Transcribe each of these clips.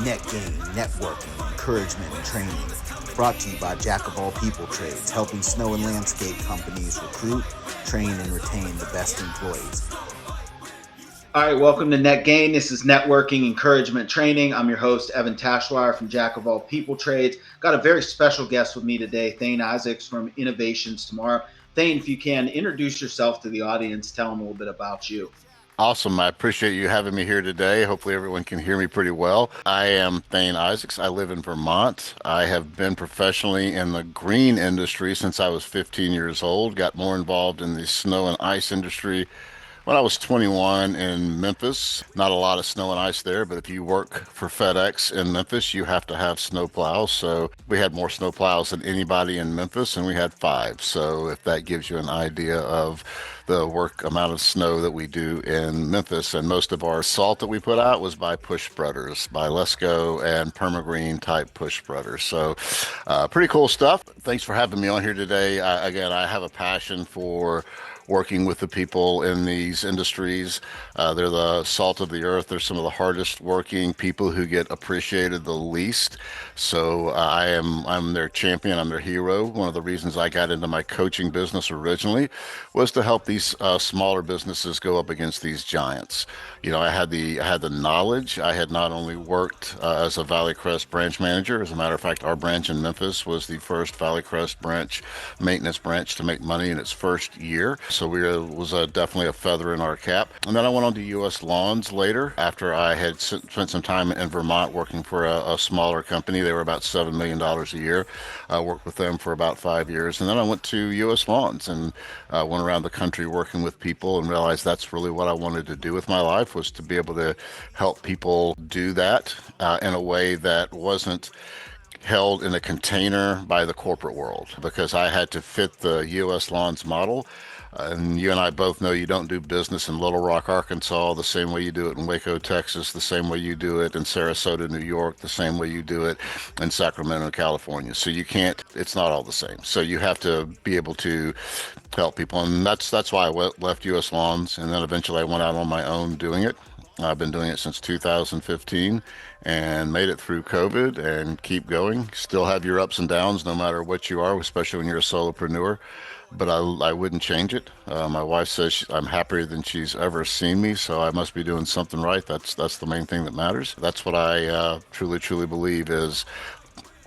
Net gain, networking, encouragement, and training. Brought to you by Jack of All People Trades, helping snow and landscape companies recruit, train, and retain the best employees. All right, welcome to Net Gain. This is Networking Encouragement Training. I'm your host, Evan Tashwire from Jack of All People Trades. Got a very special guest with me today, Thane Isaacs from Innovations Tomorrow. Thane, if you can, introduce yourself to the audience. Tell them a little bit about you. Awesome. I appreciate you having me here today. Hopefully everyone can hear me pretty well. I am Thane Isaacs. I live in Vermont. I have been professionally in the green industry since I was 15 years old. Got more involved in the snow and ice industry when I was 21 in Memphis. Not a lot of snow and ice there, but if you work for FedEx in Memphis, you have to have snow plows. So we had more snow plows than anybody in Memphis, and we had 5. So if that gives you an idea of the work amount of snow that we do in Memphis, and most of our salt that we put out was by push spreaders, by Lesco and Permagreen type push spreaders. So pretty cool stuff. Thanks for having me on here today. Again, I have a passion for working with the people in these industries. They're the salt of the earth. They're some of the hardest working people who get appreciated the least. So I'm their champion. I'm their hero. One of the reasons I got into my coaching business originally was to help these smaller businesses go up against these giants. You know, I had the knowledge. I had not only worked as a Valley Crest branch manager. As a matter of fact, our branch in Memphis was the first Valley Crest branch maintenance branch to make money in its first year. So was definitely a feather in our cap. And then I went on to U.S. Lawns later after I had spent some time in Vermont working for a smaller company. They were about $7 million a year. I worked with them for about 5 years. And then I went to U.S. Lawns and went around the country working with people and realized that's really what I wanted to do with my life, was to be able to help people do that in a way that wasn't held in a container by the corporate world, because I had to fit the U.S. Lawns model. And you and I both know you don't do business in Little Rock, Arkansas, the same way you do it in Waco, Texas, the same way you do it in Sarasota, New York, the same way you do it in Sacramento, California. So you can't, it's not all the same. So you have to be able to help people. And that's why I left U.S. Lawns. And then eventually I went out on my own doing it. I've been doing it since 2015 and made it through COVID and keep going. Still have your ups and downs no matter what you are, especially when you're a solopreneur. But I wouldn't change it. My wife says I'm happier than she's ever seen me, so I must be doing something right. That's the main thing that matters. That's what I truly believe is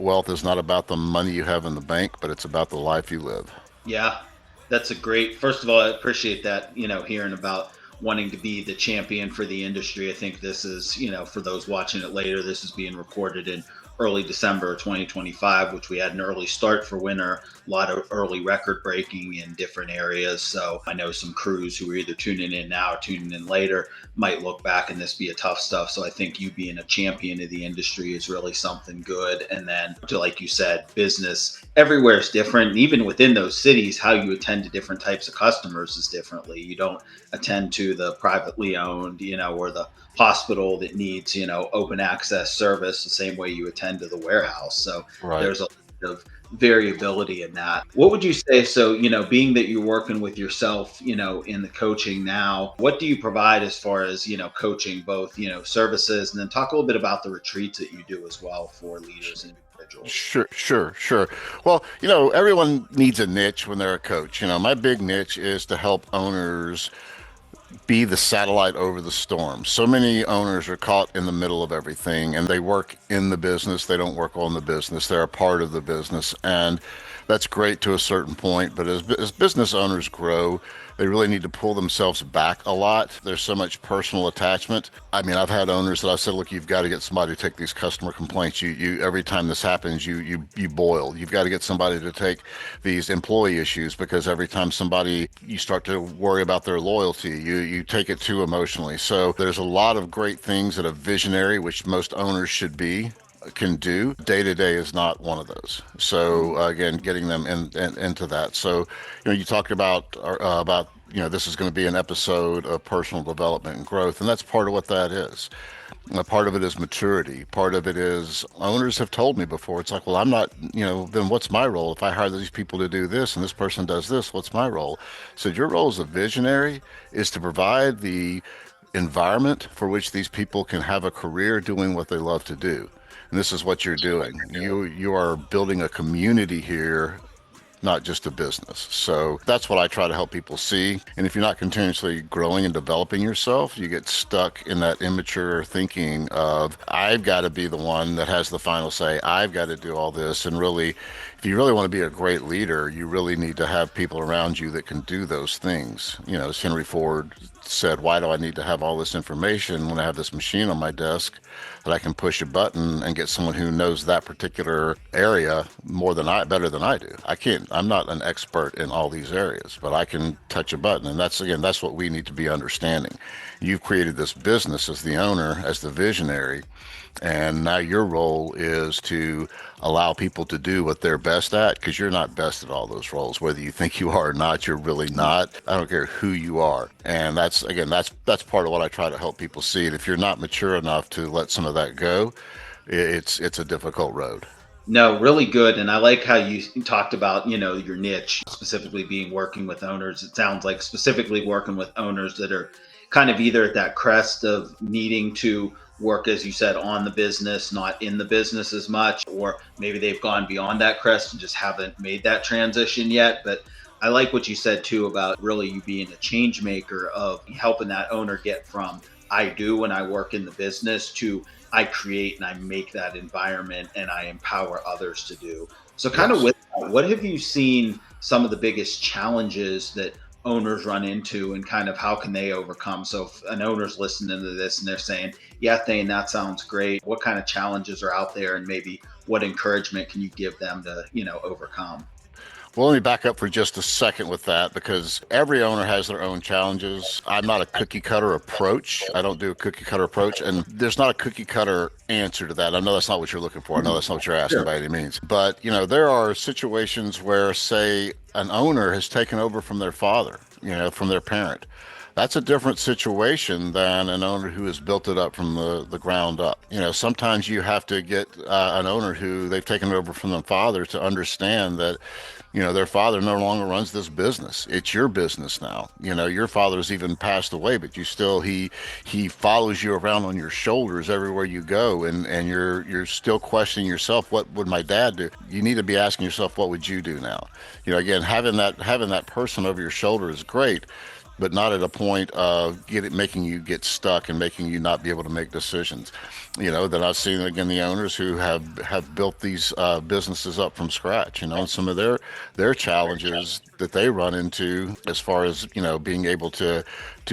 wealth is not about the money you have in the bank, but it's about the life you live. Yeah, that's a great, first of all, I appreciate that, hearing about wanting to be the champion for the industry. I think this is, for those watching it later, this is being recorded in early December of 2025, which we had an early start for winter, a lot of early record breaking in different areas. So I know some crews who are either tuning in now or tuning in later might look back and this be a tough stuff. So I think you being a champion of the industry is really something good. And then, like you said, business everywhere is different. And even within those cities, how you attend to different types of customers is differently. You don't attend to the privately owned, or the hospital that needs, open access service the same way you attend to the warehouse. So Right. There's a lot of variability in that. What would you say? So, being that you're working with yourself, in the coaching now, what do you provide as far as, coaching both, services, and then talk a little bit about the retreats that you do as well for leaders and individuals? Sure. Well, everyone needs a niche when they're a coach. My big niche is to help owners be the satellite over the storm. So many owners are caught in the middle of everything, and they work in the business. They don't work on the business. They're a part of the business. And that's great to a certain point. But as business owners grow, they really need to pull themselves back a lot. There's so much personal attachment. I mean, I've had owners that I've said, look, you've got to get somebody to take these customer complaints. You every time this happens, you boil. You've got to get somebody to take these employee issues, because every time you start to worry about their loyalty, you take it too emotionally. So there's a lot of great things that a visionary, which most owners should be, can do. Day to day is not one of those. So again, getting them into that. So you talked about this is going to be an episode of personal development and growth, and that's part of what that is. Part of it is maturity. Part of it is, owners have told me before, it's like, well, I'm not, then what's my role? If I hire these people to do this and this person does this, what's my role? So your role as a visionary is to provide the environment for which these people can have a career doing what they love to do. And this is what you're doing. You are building a community here, not just a business. So that's what I try to help people see. And if you're not continuously growing and developing yourself, you get stuck in that immature thinking of, I've got to be the one that has the final say. I've got to do all this. And really, if you really want to be a great leader, you really need to have people around you that can do those things. You know, as Henry Ford said, why do I need to have all this information when I have this machine on my desk that I can push a button and get someone who knows that particular area better than I do? I'm not an expert in all these areas, but I can touch a button. And that's what we need to be understanding. You've created this business as the owner, as the visionary, and now your role is to allow people to do what they're best at, because you're not best at all those roles. Whether you think you are or not, you're really not. I don't care who you are. And that's part of what I try to help people see. And if you're not mature enough to let some of that go, it's a difficult road. No, really good. And I like how you talked about, your niche, specifically being working with owners. It sounds like specifically working with owners that are kind of either at that crest of needing to work, as you said, on the business, not in the business as much, or maybe they've gone beyond that crest and just haven't made that transition yet. But I like what you said too about really you being a change maker of helping that owner get from I do when I work in the business to I create and I make that environment and I empower others to do. So kind of Yes. with that, what have you seen some of the biggest challenges that owners run into and kind of how can they overcome? So if an owner's listening to this and they're saying, yeah, Thane, that sounds great. What kind of challenges are out there and maybe what encouragement can you give them to, overcome? Well, let me back up for just a second with that, because every owner has their own challenges. I'm not a cookie cutter approach. I don't do a cookie cutter approach, and there's not a cookie cutter answer to that. I know that's not what you're looking for. I know that's not what you're asking Sure. by any means. But, there are situations where, say, an owner has taken over from their father, from their parent. That's a different situation than an owner who has built it up from the ground up. Sometimes you have to get an owner who they've taken over from their father to understand that their father no longer runs this business. It's your business now. Your father's even passed away, but you still, he follows you around on your shoulders everywhere you go. And you're still questioning yourself. What would my dad do? You need to be asking yourself, what would you do now? Again, having that person over your shoulder is great, but not at a point of making you get stuck and making you not be able to make decisions. Then I've seen again the owners who have built these businesses up from scratch. And some of their challenges that they run into as far as being able to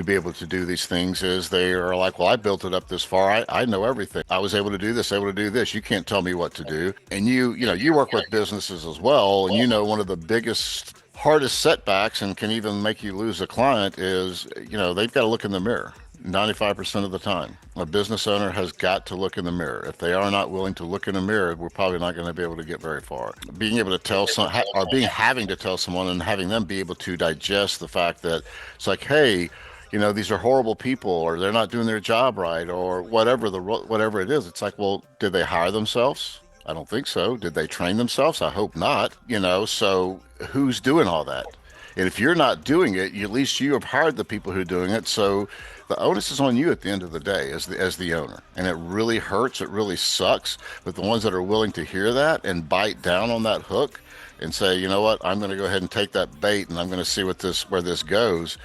be able to do these things is they are like, well, I built it up this far. I know everything. I was able to do this, able to do this. You can't tell me what to do. And you work with businesses as well, and one of the biggest hardest setbacks and can even make you lose a client is, they've got to look in the mirror 95% of the time. A business owner has got to look in the mirror. If they are not willing to look in the mirror, we're probably not going to be able to get very far. Being able to tell having to tell someone and having them be able to digest the fact that it's like, hey, these are horrible people, or they're not doing their job right, or whatever it is. It's like, well, did they hire themselves? I don't think so. Did they train themselves? I hope not. So who's doing all that? And if you're not doing it, at least you have hired the people who are doing it. So the onus is on you at the end of the day as the owner. And it really hurts. It really sucks. But the ones that are willing to hear that and bite down on that hook and say, you know what, I'm going to go ahead and take that bait and I'm going to see where this goes.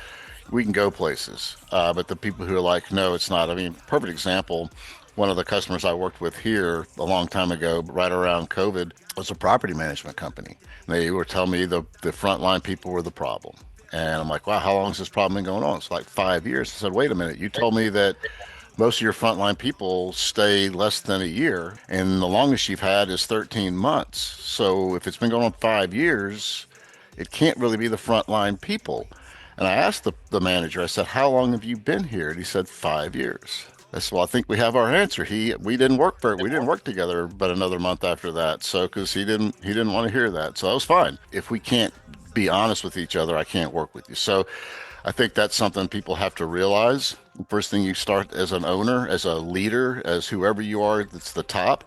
We can go places. But the people who are like, no, it's not. I mean, perfect example. One of the customers I worked with here a long time ago, right around COVID, was a property management company. They were telling me the frontline people were the problem. And I'm like, wow, how long has this problem been going on? It's like 5 years. I said, wait a minute. You told me that most of your frontline people stay less than a year, and the longest you've had is 13 months. So if it's been going on 5 years, it can't really be the frontline people. And I asked the manager, I said, how long have you been here? And he said, 5 years. I said, well, I think we have our answer. We didn't work together, but another month after that. So, because he didn't want to hear that. So that was fine. If we can't be honest with each other, I can't work with you. So I think that's something people have to realize. First thing you start as an owner, as a leader, as whoever you are, that's the top.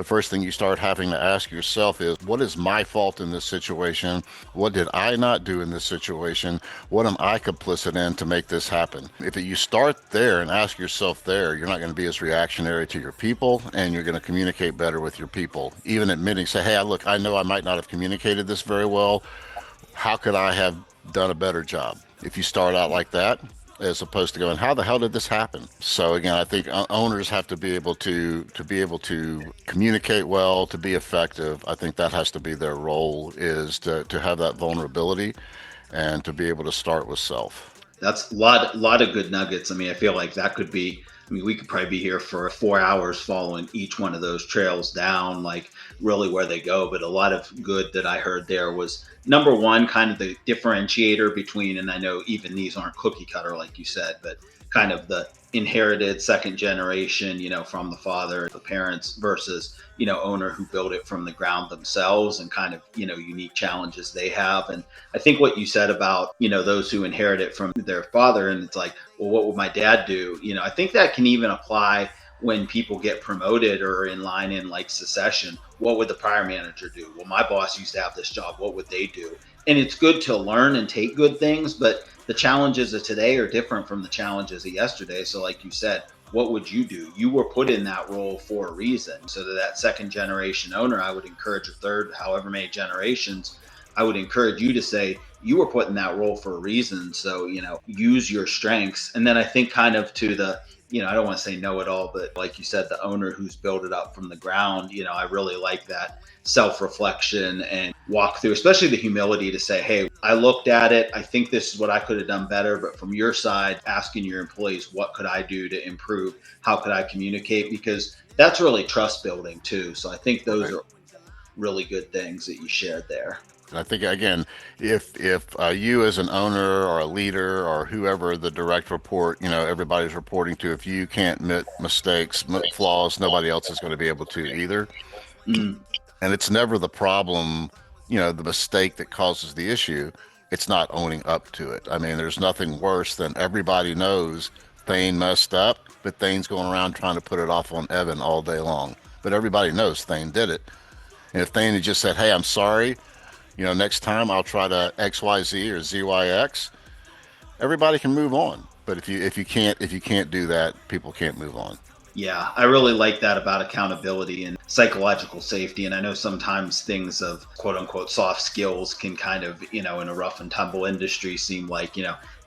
the first thing you start having to ask yourself is, what is my fault in this situation? What did I not do in this situation? What am I complicit in to make this happen? If you start there and ask yourself there, you're not going to be as reactionary to your people, and you're going to communicate better with your people. Even admitting, say, hey, look, I know I might not have communicated this very well. How could I have done a better job? If you start out like that, as opposed to going, how the hell did this happen? So again, I think owners have to be able to communicate well, to be effective. I think that has to be their role, is to have that vulnerability and to be able to start with self. That's a lot of good nuggets. I mean, I feel like that could be. I mean, we could probably be here for 4 hours following each one of those trails down, like really where they go. But a lot of good that I heard there was number one, kind of the differentiator between, and I know even these aren't cookie cutter, like you said, but kind of the inherited second generation, from the father, the parents versus, owner who built it from the ground themselves and kind of, unique challenges they have. And I think what you said about, those who inherit it from their father, and it's like, well, what would my dad do? I think that can even apply when people get promoted or in line in like succession. What would the prior manager do? Well, my boss used to have this job. What would they do? And it's good to learn and take good things, but the challenges of today are different from the challenges of yesterday. So like you said, what would you do? You were put in that role for a reason. So to that second generation owner, I would encourage a third, however many generations, I would encourage you to say, you were put in that role for a reason. So, use your strengths. And then I think kind of to the, I don't want to say know it all, but like you said, the owner who's built it up from the ground, I really like that self-reflection and walk through, especially the humility to say, hey, I looked at it. I think this is what I could have done better. But from your side, asking your employees, what could I do to improve? How could I communicate? Because that's really trust building too. So I think those are really good things that you shared there. And I think again, if you as an owner or a leader or whoever the direct report, everybody's reporting to, if you can't admit mistakes, admit flaws, nobody else is going to be able to either. Mm. And it's never the problem, the mistake that causes the issue. It's not owning up to it. I mean, there's nothing worse than everybody knows Thane messed up, but Thane's going around trying to put it off on Evan all day long. But everybody knows Thane did it. And if Thane had just said, hey, I'm sorry, next time I'll try to XYZ or ZYX, everybody can move on. But if you can't do that, people can't move on. Yeah, I really like that about accountability and psychological safety. And I know sometimes things of quote unquote soft skills can kind of, in a rough and tumble industry seem like,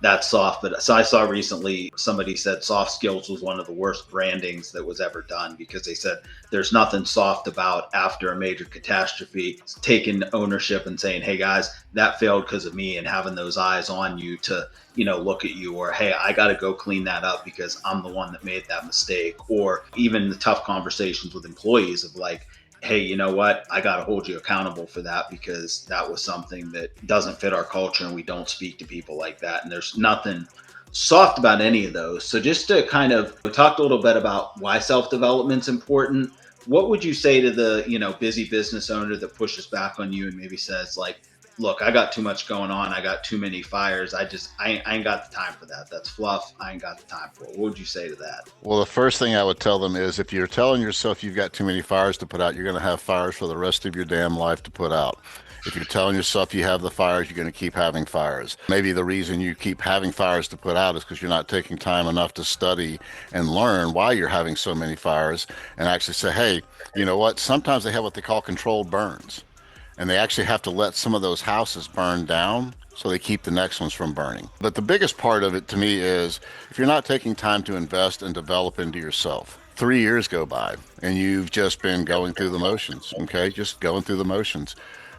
that's soft. But so I saw recently somebody said soft skills was one of the worst brandings that was ever done, because they said there's nothing soft about, after a major catastrophe, taking ownership and saying, hey guys, that failed because of me, and having those eyes on you to, look at you, or, hey, I got to go clean that up because I'm the one that made that mistake. Or even the tough conversations with employees of like, hey, you know what? I got to hold you accountable for that, because that was something that doesn't fit our culture and we don't speak to people like that. And there's nothing soft about any of those. So just to kind of, we talked a little bit about why self-development's important. What would you say to the, busy business owner that pushes back on you and maybe says like, look, I got too much going on. I got too many fires. I ain't got the time for that. That's fluff. I ain't got the time for it. What would you say to that? Well, the first thing I would tell them is, if you're telling yourself you've got too many fires to put out, you're going to have fires for the rest of your damn life to put out. If you're telling yourself you have the fires, you're going to keep having fires. Maybe the reason you keep having fires to put out is because you're not taking time enough to study and learn why you're having so many fires, and actually say, hey, you know what? Sometimes they have what they call controlled burns, and they actually have to let some of those houses burn down so they keep the next ones from burning. But the biggest part of it to me is, if you're not taking time to invest and develop into yourself, 3 years go by and you've just been going through the motions, okay? Just going through the motions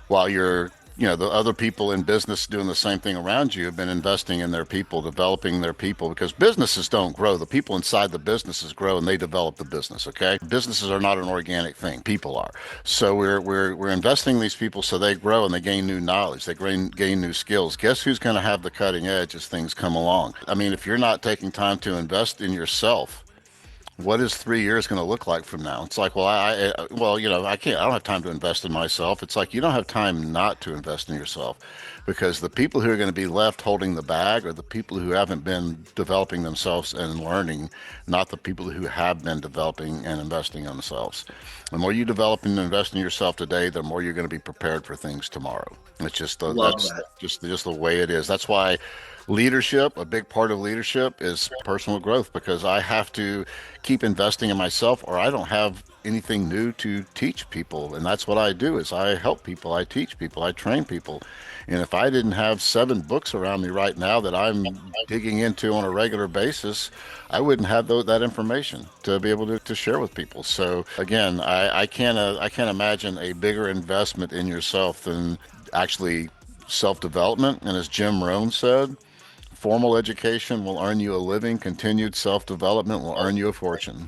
while the other people in business doing the same thing around you have been investing in their people, developing their people, because businesses don't grow. The people inside the businesses grow and they develop the business, okay? Businesses are not an organic thing. People are. So we're investing in these people so they grow and they gain new knowledge. They gain new skills. Guess who's going to have the cutting edge as things come along? I mean, if you're not taking time to invest in yourself, what is 3 years going to look like from now? It's like, well, well, I can't, I don't have time to invest in myself. It's like, you don't have time not to invest in yourself, because the people who are going to be left holding the bag are the people who haven't been developing themselves and learning, not the people who have been developing and investing in themselves. The more you develop and invest in yourself today, the more you're going to be prepared for things tomorrow. It's just Love that's that. just the way it is. That's why leadership, a big part of leadership is personal growth, because I have to keep investing in myself or I don't have anything new to teach people. And that's what I do, is I help people, I teach people, I train people. And if I didn't have 7 books around me right now that I'm digging into on a regular basis, I wouldn't have that information to be able to share with people. So again, I can't imagine a bigger investment in yourself than actually self-development. And as Jim Rohn said, formal education will earn you a living. Continued self-development will earn you a fortune.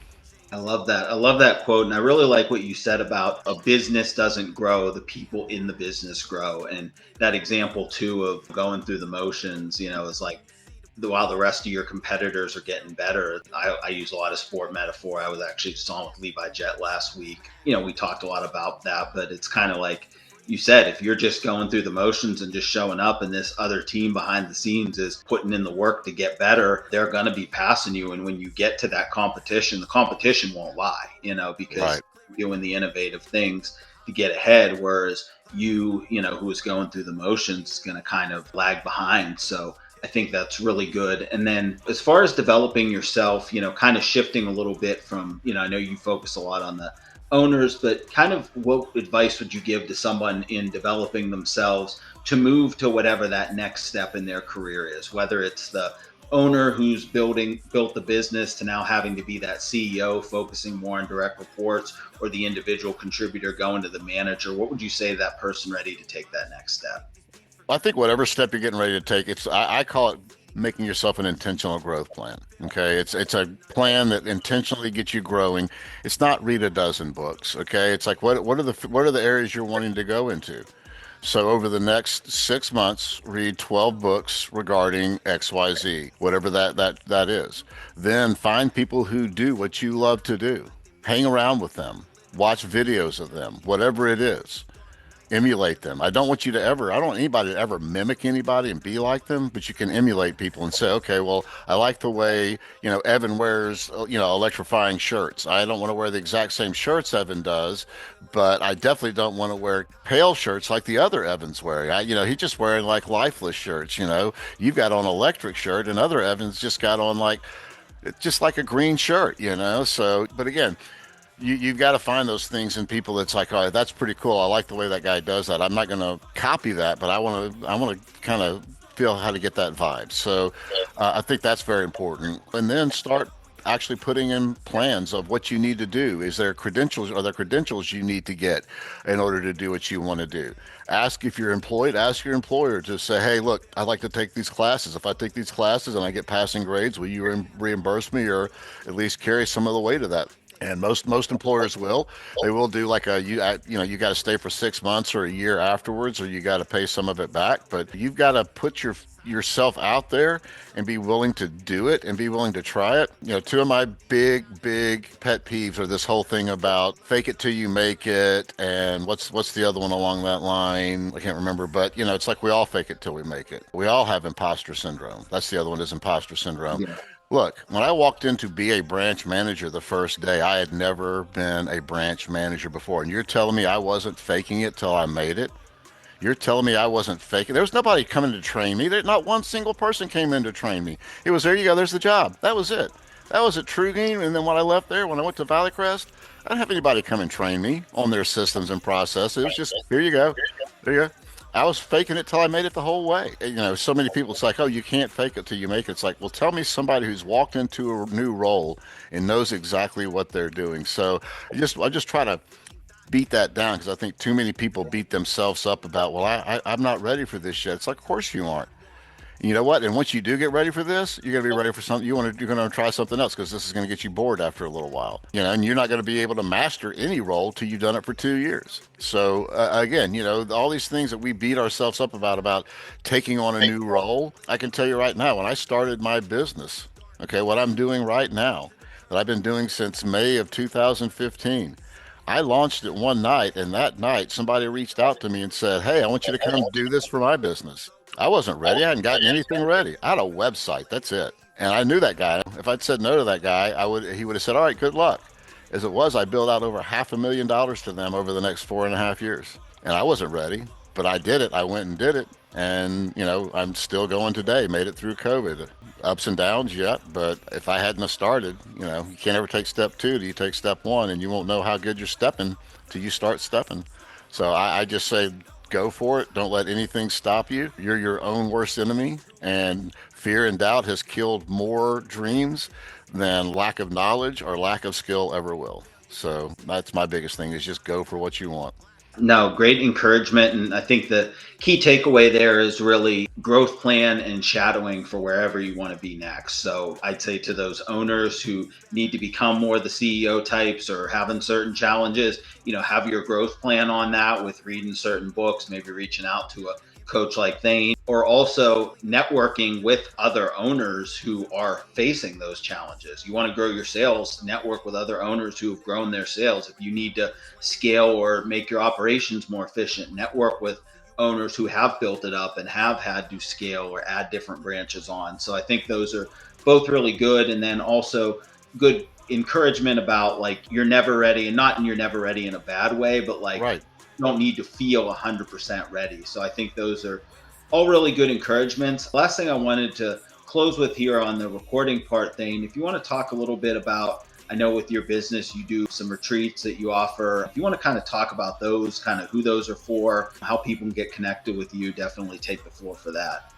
I love that. I love that quote. And I really like what you said about a business doesn't grow, the people in the business grow. And that example, too, of going through the motions, is like while the rest of your competitors are getting better. I use a lot of sport metaphor. I was actually just on with Levi Jet last week. We talked a lot about that, but it's kind of like you said, if you're just going through the motions and just showing up and this other team behind the scenes is putting in the work to get better, they're going to be passing you. And when you get to that competition, the competition won't lie, because Right. you're doing the innovative things to get ahead. Whereas who is going through the motions is going to kind of lag behind. So I think that's really good. And then as far as developing yourself, kind of shifting a little bit from, I know you focus a lot on the owners, but kind of what advice would you give to someone in developing themselves to move to whatever that next step in their career is, whether it's the owner who's built the business to now having to be that CEO focusing more on direct reports, or the individual contributor going to the manager? What would you say to that person ready to take that next step? I think whatever step you're getting ready to take, I call it making yourself an intentional growth plan. Okay, it's a plan that intentionally gets you growing. It's not read a dozen books. Okay, it's like what are the areas you're wanting to go into. So over the next 6 months, read 12 books regarding XYZ, whatever that is. Then find people who do what you love to do. Hang around with them. Watch videos of them, whatever it is. Emulate them. I don't want anybody to ever mimic anybody and be like them, but you can emulate people and say, okay, well, I like the way, Evan wears, electrifying shirts. I don't want to wear the exact same shirts Evan does, but I definitely don't want to wear pale shirts like the other Evans wearing. He's just wearing like lifeless shirts, You've got on electric shirt and other Evans just got on like, just like a green shirt. So, but again, you've got to find those things in people that's like, oh, that's pretty cool. I like the way that guy does that. I'm not going to copy that, but I want to kind of feel how to get that vibe. So I think that's very important. And then start actually putting in plans of what you need to do. Are there credentials you need to get in order to do what you want to do? Ask, if you're employed, ask your employer to say, hey, look, I'd like to take these classes. If I take these classes and I get passing grades, will you reimburse me, or at least carry some of the weight of that? And most employers will. They will do like you got to stay for 6 months or a year afterwards, or you got to pay some of it back. But you've got to put yourself out there and be willing to do it and be willing to try it. Two of my big pet peeves are this whole thing about fake it till you make it, and what's the other one along that line? I can't remember, but it's like we all fake it till we make it. We all have imposter syndrome. That's the other one, is imposter syndrome. Yeah. Look, when I walked in to be a branch manager the first day, I had never been a branch manager before. And you're telling me I wasn't faking it till I made it? You're telling me I wasn't faking? There was nobody coming to train me. Not one single person came in to train me. It was, there you go, there's the job. That was it. That was at True Game. And then when I left there, when I went to Valley Crest, I didn't have anybody come and train me on their systems and processes. It was just, here you go. There you go. I was faking it till I made it the whole way. So many people, it's like, oh, you can't fake it till you make it. It's like, well, tell me somebody who's walked into a new role and knows exactly what they're doing. So I just try to beat that down, because I think too many people beat themselves up about, well, I'm not ready for this yet. It's like, of course you aren't. You know what? And once you do get ready for this, you're gonna be ready for something. You're gonna try something else, because this is gonna get you bored after a little while. And you're not gonna be able to master any role till you've done it for 2 years. So again, all these things that we beat ourselves up about taking on a new role. I can tell you right now, when I started my business, okay, what I'm doing right now, that I've been doing since May of 2015. I launched it one night, and that night somebody reached out to me and said, "Hey, I want you to come do this for my business." I wasn't ready. I hadn't gotten anything ready. I had a website. That's it. And I knew that guy. If I'd said no to that guy, he would have said, "All right, good luck." As it was, I billed out over $500,000 to them over the next 4.5 years. And I wasn't ready, but I did it. I went and did it. And, I'm still going today. Made it through COVID. Ups and downs yet, but if I hadn't have started, you can't ever take step two till you take step one, and you won't know how good you're stepping till you start stepping. So I just say, go for it. Don't let anything stop you. You're your own worst enemy, and fear and doubt has killed more dreams than lack of knowledge or lack of skill ever will. So that's my biggest thing, is just go for what you want. No, great encouragement. And I think the key takeaway there is really growth plan and shadowing for wherever you want to be next. So I'd say to those owners who need to become more the CEO types or having certain challenges, have your growth plan on that with reading certain books, maybe reaching out to a coach like Thane, or also networking with other owners who are facing those challenges. You want to grow your sales, network with other owners who have grown their sales. If you need to scale or make your operations more efficient, network with owners who have built it up and have had to scale or add different branches on. So I think those are both really good. And then also good encouragement about, like, you're never ready, and not in you're never ready in a bad way, but like, Right. don't need to feel 100% ready. So I think those are all really good encouragements. Last thing I wanted to close with here on the recording part, Thane, if you want to talk a little bit about, I know with your business, you do some retreats that you offer. If you want to kind of talk about those, kind of who those are for, how people can get connected with you, definitely take the floor for that.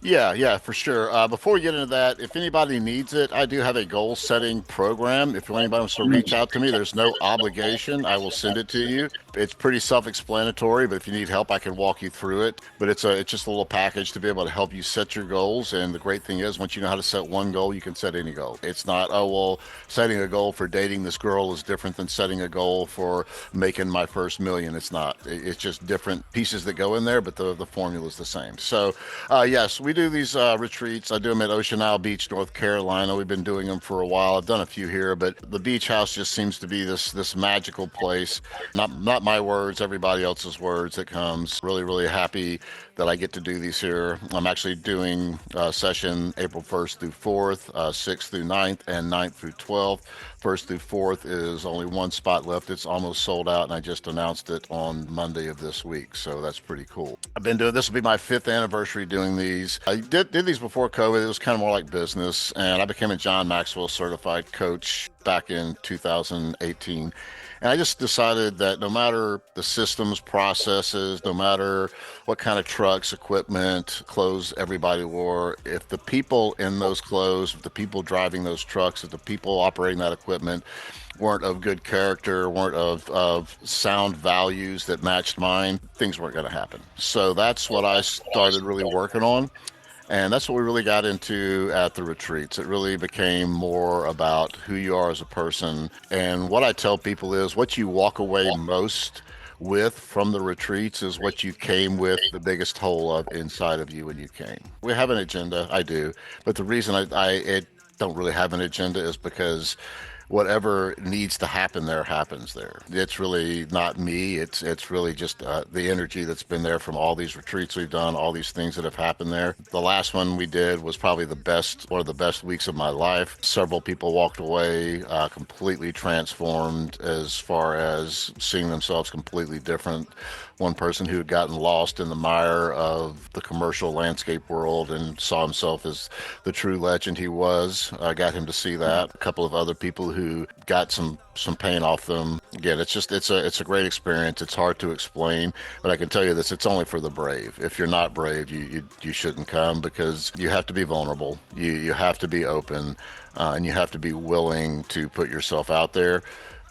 Yeah, for sure. Before we get into that, if anybody needs it, I do have a goal setting program. If anybody wants to reach out to me, there's no obligation. I will send it to you. It's pretty self-explanatory, but if you need help, I can walk you through it. But it's just a little package to be able to help you set your goals. And the great thing is, once you know how to set one goal, you can set any goal. It's not, oh, well, setting a goal for dating this girl is different than setting a goal for making my first million. It's not. It's just different pieces that go in there, but the formula is the same. So, yes, we do these retreats. I do them at Ocean Isle Beach, North Carolina. We've been doing them for a while. I've done a few here, but the beach house just seems to be this magical place. Not my words, everybody else's words that comes. Really, really happy that I get to do these here. I'm actually doing a session April 1st through 4th, 6th through 9th, and 9th through 12th. 1st through 4th is only one spot left. It's almost sold out, and I just announced it on Monday of this week, so that's pretty cool. I've been doing this will be my 5th anniversary doing these. I did these before COVID. It was kind of more like business, and I became a John Maxwell certified coach back in 2018. And I just decided that no matter the systems, processes, no matter what kind of trucks, equipment, clothes everybody wore, if the people in those clothes, if the people driving those trucks, if the people operating that equipment weren't of good character, weren't of sound values that matched mine, things weren't going to happen. So that's what I started really working on. And that's what we really got into at the retreats. It really became more about who you are as a person. And what I tell people is, what you walk away most with from the retreats is what you came with the biggest hole of inside of you when you came. We have an agenda, I do. But the reason I don't really have an agenda is because whatever needs to happen there happens there. It's really not me. It's really just the energy that's been there from all these retreats we've done, all these things that have happened there. The last one we did was probably one of the best weeks of my life. Several people walked away completely transformed as far as seeing themselves completely different. One person who had gotten lost in the mire of the commercial landscape world and saw himself as the true legend he was. I got him to see that. A couple of other people who got some pain off them. Again, it's a great experience. It's hard to explain, but I can tell you this: it's only for the brave. If you're not brave, you shouldn't come, because you have to be vulnerable. You have to be open, and you have to be willing to put yourself out there.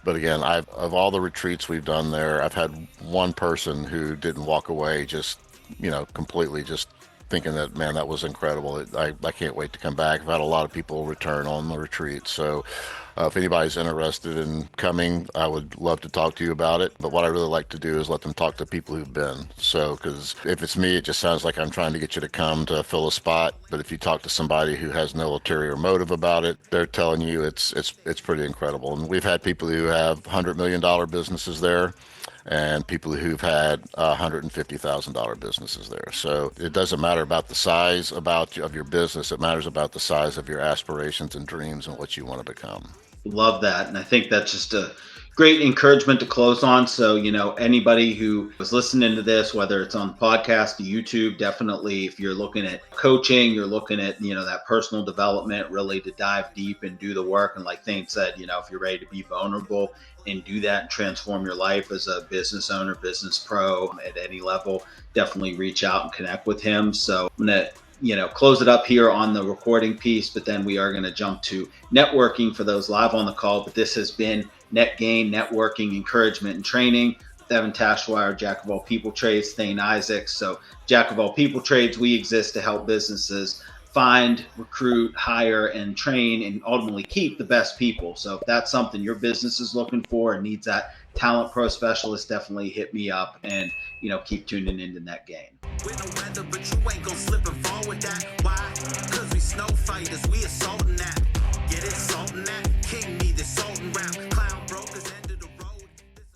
But again, of all the retreats we've done there, I've had one person who didn't walk away just, completely just thinking that, man, that was incredible. I can't wait to come back. I've had a lot of people return on the retreat. So If anybody's interested in coming, I would love to talk to you about it. But what I really like to do is let them talk to people who've been. So, because if it's me, it just sounds like I'm trying to get you to come to fill a spot. But if you talk to somebody who has no ulterior motive about it, they're telling you it's pretty incredible. And we've had people who have $100 million businesses there, and people who've had $150,000 businesses there. So it doesn't matter about the size of your business. It matters about the size of your aspirations and dreams and what you want to become. Love that. And I think that's just a great encouragement to close on. So, anybody who is listening to this, whether it's on podcast, YouTube, definitely if you're looking at coaching, you're looking at, that personal development, really to dive deep and do the work. And like Thane said, if you're ready to be vulnerable and do that and transform your life as a business owner, business pro at any level, definitely reach out and connect with him. So I'm going to close it up here on the recording piece, but then we are going to jump to networking for those live on the call. But this has been Net Gain, Networking, Encouragement, and Training with Evan Tashwire, Jack of all people trades, Thane Isaacs. So Jack of all people trades, we exist to help businesses find, recruit, hire, and train, and ultimately keep the best people. So if that's something your business is looking for and needs that talent pro specialist, definitely hit me up and, keep tuning into Net Gain. With no weather, but you ain't gon' slip and fall with that. Why? Cause we snow fighters, we assaulting that. Get it, salting that. King need this salting rap. Clown brokers and